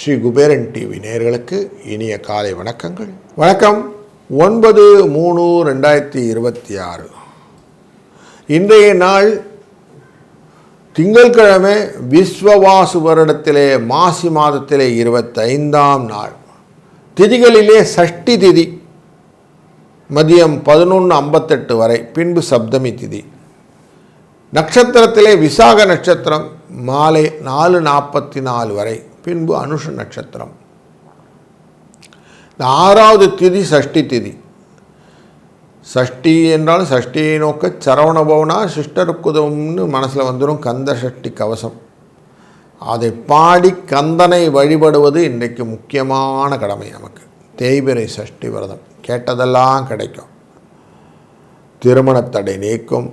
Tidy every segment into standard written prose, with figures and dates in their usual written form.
Sri Kuberan TV நேயர்களுக்கு இனிய காலை வணக்கங்கள். வணக்கம். 9/3/2026 இன்றைய நாள் திங்கட்கிழமை. விஸ்வவாசு வருடத்திலே மாசி மாதத்திலே 25ஆம் நாள். திதிகளிலே சஷ்டி திதி மதியம் 11:58 வரை, பின்பு சப்தமி திதி. நட்சத்திரத்திலே விசாக நட்சத்திரம் மாலை 4:44 வரை, பின்பு அனுஷ நட்சத்திரம். இந்த 6வது திதி சஷ்டி திதி. சஷ்டி என்றால் சஷ்டியை நோக்க சரவணபவனா சிஷ்டருக்குதம்னு மனசில் வந்துடும். கந்த சஷ்டி கவசம், அதை பாடி கந்தனை வழிபடுவது இன்றைக்கு முக்கியமான கடமை நமக்கு. தேய்பிறை சஷ்டி விரதம் கேட்டதெல்லாம் கிடைக்கும். திருமணத்தடை நீக்கும்,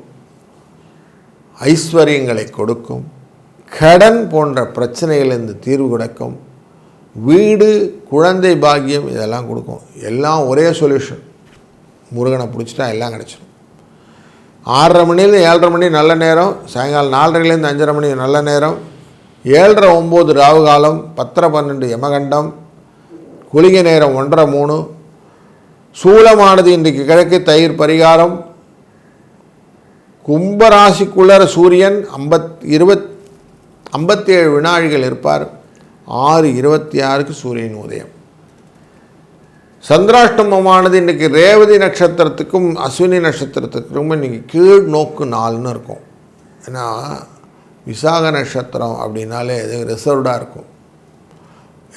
ஐஸ்வர்யங்களை கொடுக்கும், கடன் போன்ற பிரச்சனைகளிலிருந்து தீர்வு கிடைக்கும், வீடு குழந்தை பாக்கியம் இதெல்லாம் கொடுக்கும். எல்லாம் ஒரே சொல்யூஷன். முருகனை பிடிச்சிட்டா எல்லாம் கிடச்சிடும். 6:30 மணிலேருந்து 7:30 மணி நல்ல நேரம், சாயங்காலம் 4:30லேருந்து 5:30 மணி நல்ல நேரம், 7:30-9 ராவு காலம், 10:12 யமகண்டம், குளிகை நேரம் 1:30-3. சூலமானது இன்றைக்கு கிழக்கு தயிர் பரிகாரம். கும்பராசிக்குள்ளர சூரியன் 57 வினாடிகள் இருப்பார். 6:26க்கு சூரியன் உதயம். சந்திராஷ்டமமானது இன்றைக்கி ரேவதி நட்சத்திரத்துக்கும் அஸ்வினி நட்சத்திரத்துக்கும் இன்றைக்கி கீழ் நோக்கு நாள்னு இருக்கும். ஏன்னா விசாக நட்சத்திரம் அப்படின்னாலே எதுவும் ரிசர்வ்டாக இருக்கும்,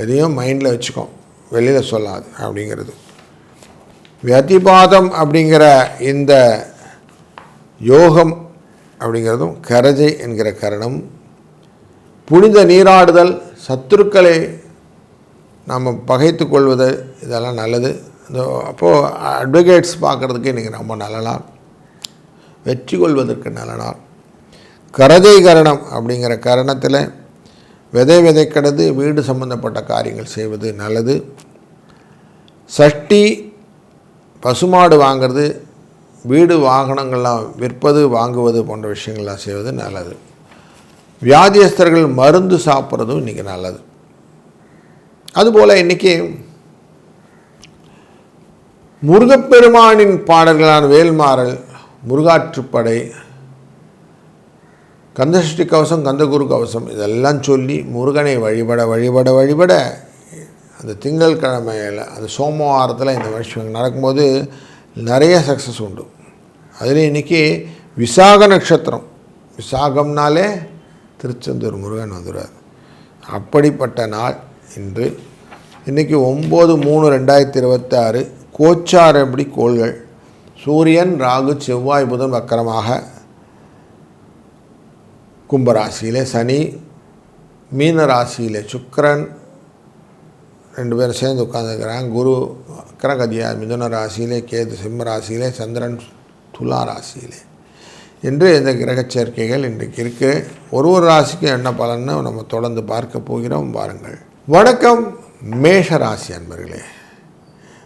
எதையும் மைண்டில் வச்சுக்கோம், வெளியில் சொல்லாது அப்படிங்கிறது. வியதிபாதம் அப்படிங்கிற இந்த யோகம் அப்படிங்கிறதும் கரஜை என்கிற கரணம். புனித நீராடுதல், சத்துருக்களை நாம் பகைத்து கொள்வது, இதெல்லாம் நல்லது. அப்போது அட்வொகேட்ஸ் பார்க்குறதுக்கு இன்றைக்கி ரொம்ப நல்ல நாள், வெற்றி கொள்வதற்கு நல்ல நாள். கரஜை கரணம் அப்படிங்கிற கரணத்தில் விதைக்கிறது, வீடு சம்பந்தப்பட்ட காரியங்கள் செய்வது நல்லது. சஷ்டி பசுமாடு வாங்கிறது, வீடு வாகனங்கள்லாம் விற்பது வாங்குவது போன்ற விஷயங்கள்லாம் செய்வது நல்லது. வியாதியஸ்தர்கள் மருந்து சாப்பிட்றதும் இன்றைக்கி நல்லது. அதுபோல் இன்றைக்கி முருகப்பெருமானின் பாடல்களான வேல்மாறல், முருகாற்றுப்படை, கந்தசஷ்டி கவசம், கந்தகுரு கவசம் இதெல்லாம் சொல்லி முருகனை வழிபட அந்த திங்கட்கிழமையில் அந்த சோமவாரத்தில் இந்த விஷயம் நடக்கும்போது நிறைய சக்ஸஸ் உண்டு. அதில் இன்றைக்கி விசாக நட்சத்திரம். விசாகம்னாலே திருச்செந்தூர் முருகன் வந்துடுவார். அப்படிப்பட்ட நாள் இன்று. இன்றைக்கி 9/3/2026. கோச்சாரப்படி கோள்கள் சூரியன், ராகு, செவ்வாய், புதன் வக்கரமாக கும்பராசியிலே, சனி மீன ராசியிலே, சுக்கிரன் 2 பேரும் சேர்ந்து உட்காந்துருக்கிறாங்க. குரு வக்கரகதியார் மிதுன ராசியிலே, கேது சிம்ம ராசியிலே, சந்திரன் துலா ராசியிலே என்று இந்த கிரக சேர்க்கைகள் இன்றைக்கு இருக்குது. ஒரு ராசிக்கு என்ன பலன்னு நம்ம தொடர்ந்து பார்க்க போகிறோம். வாருங்கள். வணக்கம் மேஷ ராசி அன்பர்களே.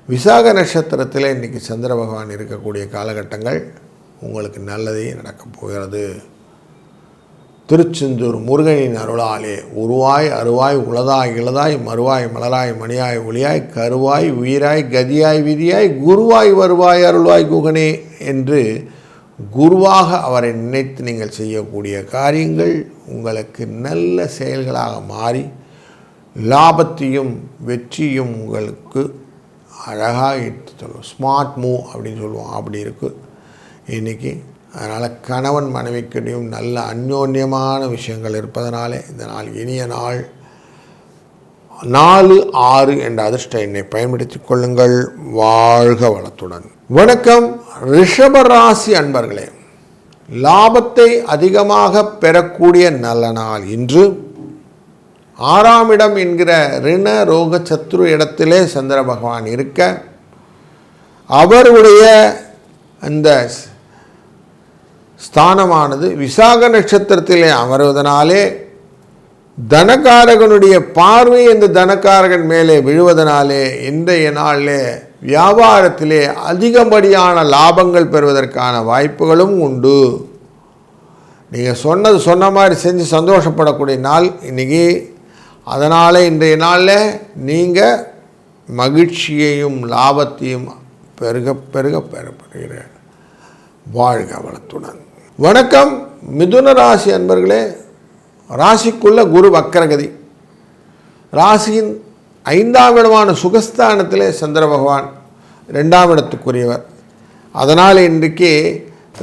விசாக நட்சத்திரத்தில் இன்றைக்கி சந்திர பகவான் இருக்கக்கூடிய காலகட்டங்கள் உங்களுக்கு நல்லதே நடக்கப் போகிறது. திருச்செந்தூர் முருகனின் அருளாலே உருவாய் அருவாய் உளதாய் இளதாய் மறுவாய் மலராய் மணியாய் ஒளியாய் கருவாய் உயிராய் கதியாய் விதியாய் குருவாய் வருவாய் அருள்வாய் குகனே என்று குருவாக அவரை நினைத்து நீங்கள் செய்யக்கூடிய காரியங்கள் உங்களுக்கு நல்ல செயல்களாக மாறி லாபத்தையும் வெற்றியும் உங்களுக்கு அழகாக எடுத்து சொல்லுவோம். ஸ்மார்ட் மூவ் அப்படின்னு சொல்லுவோம். அப்படி இருக்குது இன்றைக்கி. அதனால் கணவன் மனைவிக்கிடையும் நல்ல அந்யோன்யமான விஷயங்கள் இருப்பதனாலே இந்த நாள் இனிய நாள். 4-6 என்ற அதிர்ஷ்ட எண்ணை பயன்படுத்தி கொள்ளுங்கள். வாழ்க வளத்துடன். வணக்கம் ரிஷபராசி அன்பர்களே. லாபத்தை அதிகமாக பெறக்கூடிய நல்ல நாள் இன்று. 6ஆம் இடம் என்கிற ரிண ரோக சத்ரு இடத்திலே சந்திர பகவான் இருக்க, அவருடைய அந்த ஸ்தானமானது விசாக நட்சத்திரத்திலே அமர்வதனாலே தனக்காரகனுடைய பார்வை இந்த தனக்காரகன் மேலே விழுவதனாலே இன்றைய நாளிலே வியாபாரத்திலே அதிகப்படியான லாபங்கள் பெறுவதற்கான வாய்ப்புகளும் உண்டு. நீங்கள் சொன்ன மாதிரி செஞ்சு சந்தோஷப்படக்கூடிய நாள் இன்றைக்கி. அதனால் இன்றைய நாளில் நீங்கள் மகிழ்ச்சியையும் லாபத்தையும் பெருக பெருக பெறப்படுகிற வாழ்க வளத்துடன். வணக்கம் மிதுன ராசி அன்பர்களே. ராசிக்குள்ள குரு வக்கரகதி. ராசியின் 5ஆம் இடமான சுகஸ்தானத்திலே சந்திர பகவான் 2ஆம் இடத்துக்குரியவர். அதனால் இன்றைக்கு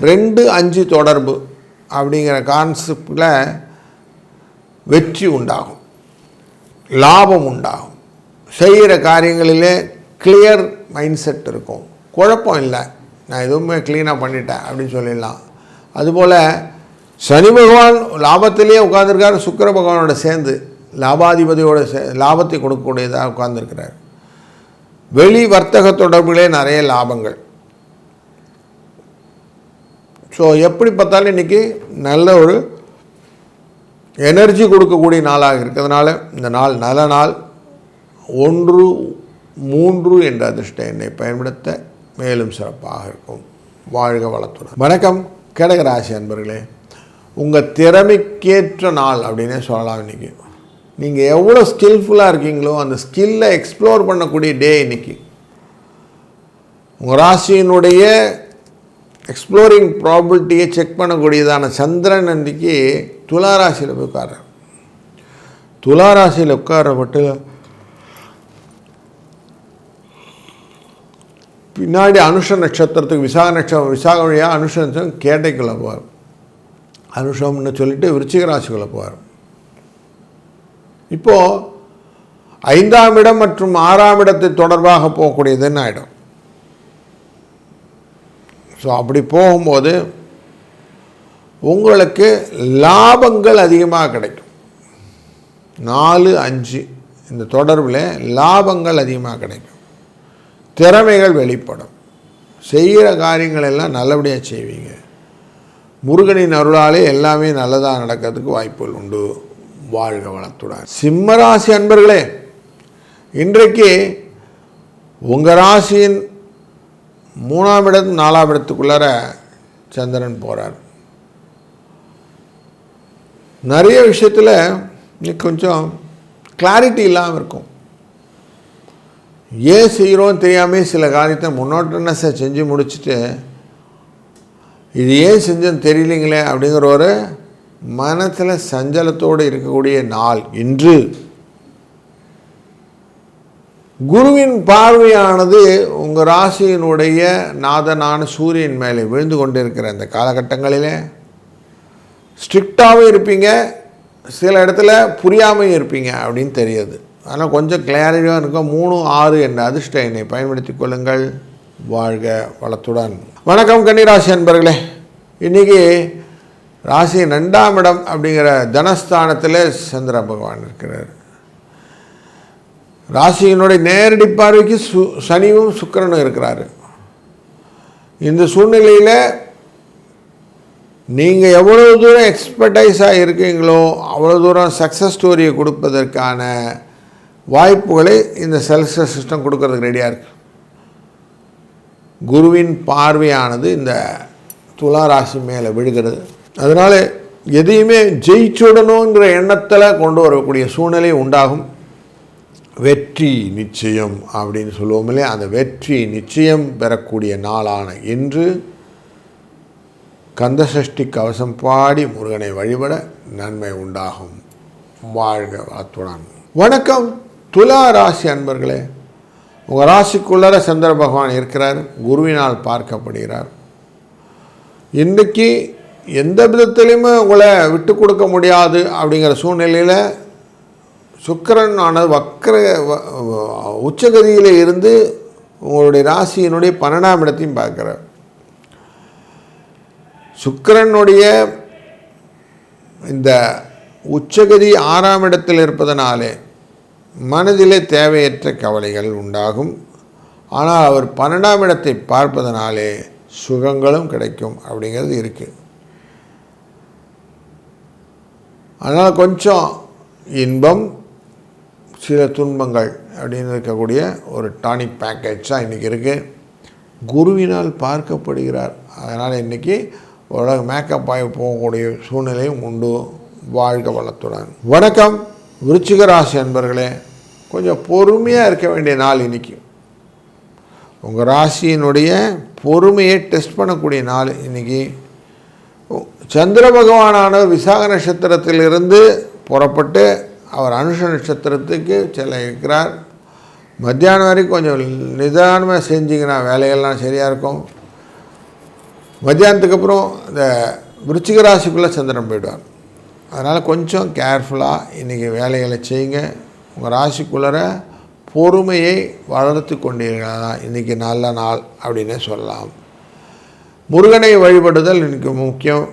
2-5 தொடர்பு அப்படிங்கிற கான்செப்டில் வெற்றி உண்டாகும், லாபம் உண்டாகும். செய்கிற காரியங்களிலே கிளியர் மைண்ட் செட் இருக்கும், குழப்பம் இல்லை, நான் எதுவுமே க்ளீனாக பண்ணிட்டேன் அப்படின்னு சொல்லிடலாம். அதுபோல் சனி பகவான் லாபத்திலேயே உட்கார்ந்துருக்கார், சுக்கிர பகவானோட சேர்ந்து லாபாதிபதியோட லாபத்தை கொடுக்கக்கூடியதாக உட்கார்ந்துருக்கிறார். வெளி வர்த்தக தொடர்புகளே நிறைய லாபங்கள். ஸோ எப்படி பார்த்தாலும் இன்றைக்கி நல்ல ஒரு எனர்ஜி கொடுக்கக்கூடிய நாளாக இருக்கிறதுனால இந்த நாள் நல்ல நாள். 1-3 என்ற அதிர்ஷ்ட எண்ணை பயன்படுத்த மேலும் சிறப்பாக இருக்கும். வாழ்க வளத்துடன். வணக்கம் கடகராசி அன்பர்களே. உங்கள் திறமைக்கேற்ற நாள் அப்படின்னே சொல்லலாம். இன்றைக்கி நீங்கள் எவ்வளோ ஸ்கில்ஃபுல்லாக இருக்கீங்களோ அந்த ஸ்கில்லை எக்ஸ்ப்ளோர் பண்ணக்கூடிய டே இன்றைக்கி. உங்கள் ராசியினுடைய எக்ஸ்ப்ளோரிங் ப்ராபபிலிட்டியை செக் பண்ணக்கூடியதான சந்திரன் அன்றைக்கி துலா ராசியில் போய் உட்கார்றார். துலா ராசியில் உட்காரப்பட்டு பின்னாடி அனுஷ நட்சத்திரத்துக்கு விசாக வழியாக அனுஷ நட்சத்திரம் கேட்டைக்குள்ளே போவார். அனுஷம்னு சொல்லிட்டு விருச்சிக ராசிக்குள்ளே போவார். இப்போது 5ஆம் இடம் மற்றும் 6ஆம் இடத்தை தொடர்பாக போகக்கூடியதுன்னு ஆகிடும். ஸோ அப்படி போகும்போது உங்களுக்கு லாபங்கள் அதிகமாக கிடைக்கும். 4-5 இந்த தொடர்பில் லாபங்கள் அதிகமாக கிடைக்கும். திறமைகள் வெளிப்படும். செய்கிற காரியங்கள் எல்லாம் நல்லபடியாக செய்வீங்க. முருகனின் அருளாலே எல்லாமே நல்லதாக நடக்கிறதுக்கு வாய்ப்புகள் உண்டு. வாழ்க வளத்துடன். சிம்மராசி அன்பர்களே, இன்றைக்கு உங்கள் ராசியின் 3ஆம் இடம் 4ஆம் இடத்துக்குள்ளார சந்திரன் போகிறார். நிறைய விஷயத்தில் இன்னைக்கு கொஞ்சம் கிளாரிட்டி இல்லாமல் இருக்கும். ஏன் செய்கிறோன்னு தெரியாமல் சில காரியத்தை முன்னோட்டம்னா செஞ்சு முடிச்சுட்டு இது ஏன் செஞ்சோன்னு தெரியலைங்களே அப்படிங்கிற ஒரு மனத்தில் சஞ்சலத்தோடு இருக்கக்கூடிய நாள் இன்று. குருவின் பார்வையானது உங்கள் ராசியினுடைய நாதனான சூரியன் மேலே விழுந்து கொண்டிருக்கிற அந்த காலகட்டங்களிலே ஸ்ட்ரிக்டாகவும் இருப்பீங்க, சில இடத்துல புரியாமையும் இருப்பீங்க அப்படின்னு தெரியுது. ஆனால் கொஞ்சம் கிளாரிட்டியாக இருக்கும். 3-6 என்ற அதிர்ஷ்ட எண்ணை பயன்படுத்தி கொள்ளுங்கள். வாழ்க வளத்துடன். வணக்கம் கன்னிராசி அன்பர்களே. இன்றைக்கி ராசி 2ஆம் இடம் அப்படிங்கிற தனஸ்தானத்தில் சந்திர பகவான் இருக்கிறார். ராசியினுடைய நேரடி பார்வைக்கு சனியும் சுக்கிரனும் இருக்கிறாரு. இந்த சூழ்நிலையில் நீங்கள் எவ்வளோ தூரம் எக்ஸ்பர்டைஸாக இருக்கீங்களோ அவ்வளோ தூரம் சக்ஸஸ் ஸ்டோரியை கொடுப்பதற்கான வாய்ப்புகளை இந்த செல்ஃப் சிஸ்டம் கொடுக்கறதுக்கு ரெடியாக இருக்குது. குருவின் பார்வையானது இந்த துலா ராசி மேலே விழுகிறது. அதனால் எதையுமே ஜெயிச்சுடணுங்கிற எண்ணத்தில் கொண்டு வரக்கூடிய சூழ்நிலை உண்டாகும். வெற்றி நிச்சயம் அப்படின்னு சொல்லுவோம் இல்லையா, அந்த வெற்றி நிச்சயம் பெறக்கூடிய நாளான இன்று கந்தசஷ்டி கவசம் பாடி முருகனை வழிபட நன்மை உண்டாகும். வாழ்க வளத்துடன். வணக்கம் துலா ராசி அன்பர்களே. உங்கள் ராசிக்குள்ளர சந்திர பகவான் இருக்கிறார், குருவினால் பார்க்கப்படுகிறார். இன்றைக்கி எந்த விதத்திலையுமே உங்களை விட்டு கொடுக்க முடியாது அப்படிங்கிற சூழ்நிலையில் சுக்கிரன் ஆனது உச்சகதியில் இருந்து உங்களுடைய ராசியினுடைய 12ஆம் இடத்தையும் பார்க்குறார். சுக்கிரனுடைய இந்த உச்சகதி 6ஆம் இடத்தில் இருப்பதனாலே மனதிலே தேவையற்ற கவலைகள் உண்டாகும். ஆனால் அவர் 12ஆம் இடத்தை பார்ப்பதனாலே சுகங்களும் கிடைக்கும் அப்படிங்கிறது இருக்குது. அதனால் கொஞ்சம் இன்பம் சில துன்பங்கள் அப்படின்னு இருக்கக்கூடிய ஒரு டானிக் பேக்கேஜ் தான் இன்றைக்கி இருக்குது. குருவினால் பார்க்கப்படுகிறார். அதனால் இன்றைக்கி உலக மேக்கப் ஆகி போகக்கூடிய சூழ்நிலையும் உண்டு. வாழ்க வளத்துடன். வணக்கம் விருச்சிக ராசி அன்பர்களே, கொஞ்சம் பொறுமையாக இருக்க வேண்டிய நாள் இன்றைக்கி. உங்கள் ராசியினுடைய பொறுமையை டெஸ்ட் பண்ணக்கூடிய நாள் இன்றைக்கி. சந்திர பகவானானவர் விசாக நட்சத்திரத்திலிருந்து புறப்பட்டு அவர் அனுஷ நட்சத்திரத்துக்கு செல்ல இருக்கிறார். மத்தியானம் வரைக்கும் கொஞ்சம் நிதானமாக செஞ்சிங்கன்னா வேலைகள்லாம் சரியாக இருக்கும். மத்தியானத்துக்கு அப்புறம் இந்த விருச்சிக ராசிக்குள்ளே சந்திரன் போயிடுவார். அதனால் கொஞ்சம் கேர்ஃபுல்லாக இன்றைக்கி வேலைகளை செய்யுங்க. உங்கள் ராசிக்குள்ளே பொறுமையை வளர்த்து கொண்டீர்களா இன்றைக்கி நல்ல நாள் அப்படின்னே சொல்லலாம். முருகனை வழிபடுதல் இன்றைக்கி முக்கியம்.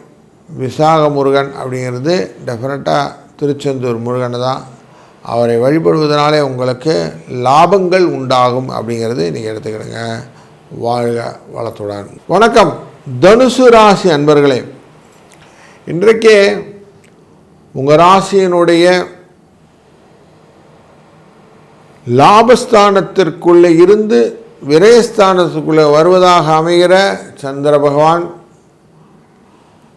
விசாக முருகன் அப்படிங்கிறது டெஃபினட்டாக திருச்செந்தூர் முருகன் தான். அவரை வழிபடுவதனாலே உங்களுக்கு லாபங்கள் உண்டாகும் அப்படிங்கிறது இன்றைக்கி எடுத்துக்கிடுங்க. வாழ்க வளத்துடன். வணக்கம் தனுசு ராசி அன்பர்களே, இன்றைக்கே உங்கள் ராசியினுடைய லாபஸ்தானத்திற்குள்ளே இருந்து விரயஸ்தானத்துக்குள்ளே வருவதாக அமைகிற சந்திர பகவான்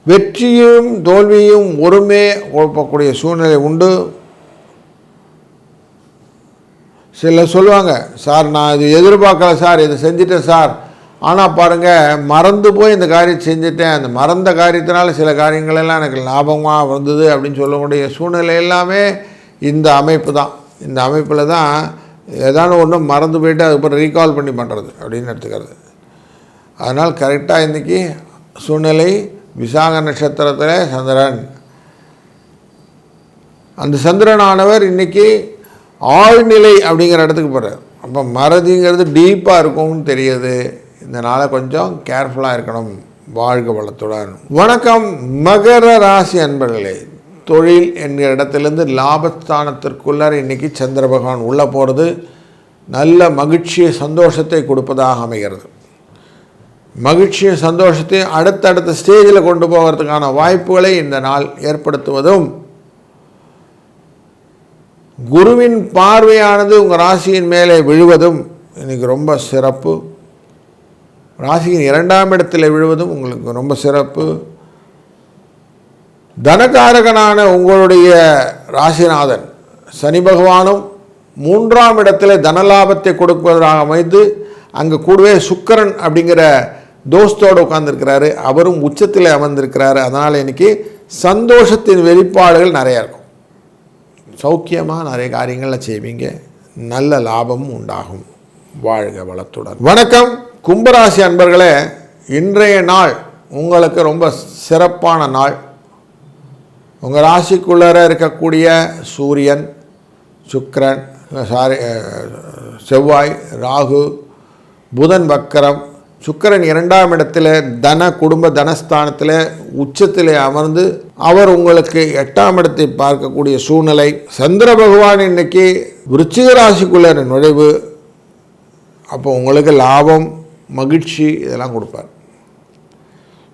வெற்றியும் தோல்வியும் ஒருமே குழப்பக்கூடிய சூழ்நிலை உண்டு. சிலர் சொல்லுவாங்க, சார் நான் இது எதிர்பார்க்கல சார், இதை செஞ்சிட்டேன் சார், ஆனால் பாருங்கள் மறந்து போய் இந்த காரியத்தை செஞ்சுட்டேன், அந்த மறந்த காரியத்தினால சில காரியங்களெல்லாம் எனக்கு லாபமாக வந்தது அப்படின்னு சொல்லக்கூடிய சூழ்நிலை எல்லாமே இந்த அமைப்பு தான். இந்த அமைப்பில் தான் ஏதாவது ஒன்று மறந்து போய்ட்டு அதுக்கப்புறம் ரீகால் பண்ணி பண்ணுறது அப்படின்னு எடுத்துக்கிறது. அதனால் கரெக்டாக இன்றைக்கி சூழ்நிலை விசாக நட்சத்திரத்தில் சந்திரன், அந்த சந்திரனானவர் இன்றைக்கி ஆழ்நிலை அப்படிங்கிற இடத்துக்கு போகிறார். அப்போ மறதிங்கிறது டீப்பாக இருக்கும்னு தெரியுது. இந்த நாளை கொஞ்சம் கேர்ஃபுல்லாக இருக்கணும். வாழ்க வளத்துடன். வணக்கம் மகர ராசி அன்பர்களே, தொழில் என்கிற இடத்துலேருந்து லாபஸ்தானத்திற்குள்ளார இன்றைக்கி சந்திர பகவான் உள்ளே போகிறது நல்ல மகிழ்ச்சியை சந்தோஷத்தை கொடுப்பதாக அமைகிறது. மகிழ்ச்சியை சந்தோஷத்தையும் அடுத்தடுத்த ஸ்டேஜில் கொண்டு போகிறதுக்கான வாய்ப்புகளை இந்த நாள் ஏற்படுத்துவதும், குருவின் பார்வையானது உங்கள் ராசியின் மேலே விழுவதும் இன்றைக்கி ரொம்ப சிறப்பு. ராசியின் 2ஆம் இடத்தில் விழுவதும் உங்களுக்கு ரொம்ப சிறப்பு. தனகாரகனான உங்களுடைய ராசிநாதன் சனி பகவானும் 3ஆம் இடத்தில் தனலாபத்தை கொடுப்பதாக அமைந்து அங்கே கூடவே சுக்கிரன் அப்படிங்கிற தோஸ்தோடு உட்கார்ந்துருக்கிறாரு. அவரும் உச்சத்தில் அமர்ந்திருக்கிறாரு. அதனால் இன்றைக்கி சந்தோஷத்தின் வெளிப்பாடுகள் நிறையா இருக்கும். சௌக்கியமாக நிறைய காரியங்களில் செய்வீங்க. நல்ல லாபமும் உண்டாகும். வாழ்க வளத்துடன். வணக்கம் கும்பராசி அன்பர்களே, இன்றைய நாள் உங்களுக்கு ரொம்ப சிறப்பான நாள். உங்கள் ராசிக்குள்ளே இருக்கக்கூடிய சூரியன், சுக்கிரன், செவ்வாய், ராகு, புதன் வக்கரம், சுக்கிரன் 2ஆம் இடத்துல தன குடும்ப தனஸ்தானத்தில் உச்சத்தில் அமர்ந்து அவர் உங்களுக்கு 8ஆம் இடத்தை பார்க்கக்கூடிய சூழ்நிலை. சந்திர பகவான் இன்னைக்கு விருச்சிக ராசிக்குள்ள நுழைவு. அப்போ உங்களுக்கு லாபம், மகிழ்ச்சி இதெல்லாம் கொடுப்பார்.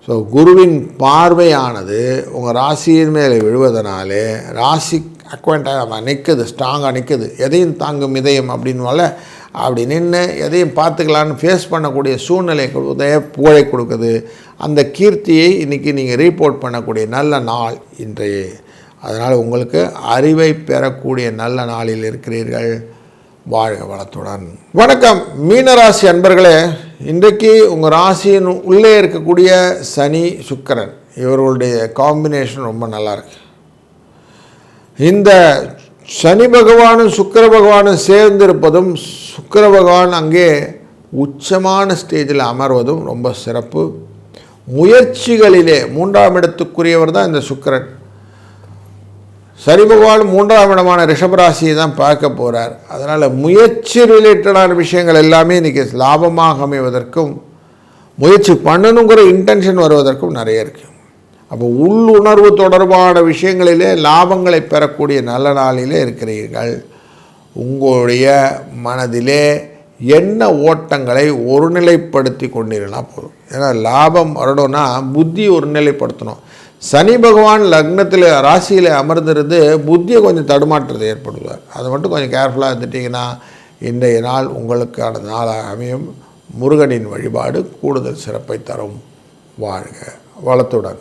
ஸோ குருவின் பார்வையானது உங்கள் ராசியின் மேலே விழுவதனாலே ராசி அக்வெண்ட்டாக நிற்குது, ஸ்ட்ராங்காக நிற்குது. எதையும் தாங்கும் இதயம் அப்படின்வால அப்படி நின்று எதையும் பார்த்துக்கலான்னு ஃபேஸ் பண்ணக்கூடிய சூழ்நிலை புகழை கொடுக்குது. அந்த கீர்த்தியை இன்றைக்கி நீங்கள் ரீபோர்ட் பண்ணக்கூடிய நல்ல நாள் இன்றைய. அதனால் உங்களுக்கு அறிவை பெறக்கூடிய நல்ல நாளில் இருக்கிறீர்கள். வாழ்க வளத்துடன். வணக்கம் மீனராசி அன்பர்களே, இன்றைக்கு உங்கள் ராசியின் உள்ளே இருக்கக்கூடிய சனி சுக்கிரன் இவர்களுடைய காம்பினேஷன் ரொம்ப நல்லாயிருக்கு. இந்த சனி பகவானும் சுக்கிர பகவானும் சேர்ந்திருப்பதும், சுக்கிர பகவான் அங்கே உச்சமான ஸ்டேஜில் அமர்வதும் ரொம்ப சிறப்பு. முயற்சிகளிலே 3ஆம் இடத்துக்குரியவர் தான் இந்த சுக்கிரன். சனி பகவான் 3ஆம் இடமான ரிஷபராசியை தான் பார்க்க போகிறார். அதனால் முயற்சி ரிலேட்டடான விஷயங்கள் எல்லாமே இன்றைக்கி லாபமாக அமைவதற்கும், முயற்சி பண்ணணுங்கிற இன்டென்ஷன் வருவதற்கும் நிறைய இருக்குது. அப்போ உள்ளுணர்வு தொடர்பான விஷயங்களிலே லாபங்களை பெறக்கூடிய நல்ல நாளிலே இருக்கிறீர்கள். உங்களுடைய மனதிலே எண்ண ஓட்டங்களை ஒருநிலைப்படுத்தி கொண்டீங்கன்னா போதும். ஏன்னா லாபம் வரணும்னா புத்தி ஒருநிலைப்படுத்தணும். சனி பகவான் லக்னத்தில் ராசியில் அமர்ந்திருந்து புத்தியை கொஞ்சம் தடுமாற்றத்தை ஏற்படுவார். அதை மட்டும் கொஞ்சம் கேர்ஃபுல்லாக இருந்துட்டிங்கன்னா இன்றைய நாள் உங்களுக்கான நாளாக அமையும். முருகனின் வழிபாடு கூடுதல் சிறப்பை தரும். வாழ்க வளத்துடன்.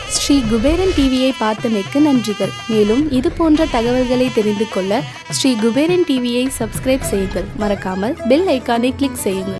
ஸ்ரீ குபேரன் டிவியை பார்த்தமைக்கு நன்றிகள். மேலும் இது போன்ற தகவல்களை தெரிந்து கொள்ள ஸ்ரீ குபேரன் டிவியை சப்ஸ்கிரைப் செய்யுங்கள். மறக்காமல் பெல் ஐக்கானை கிளிக் செய்யுங்கள்.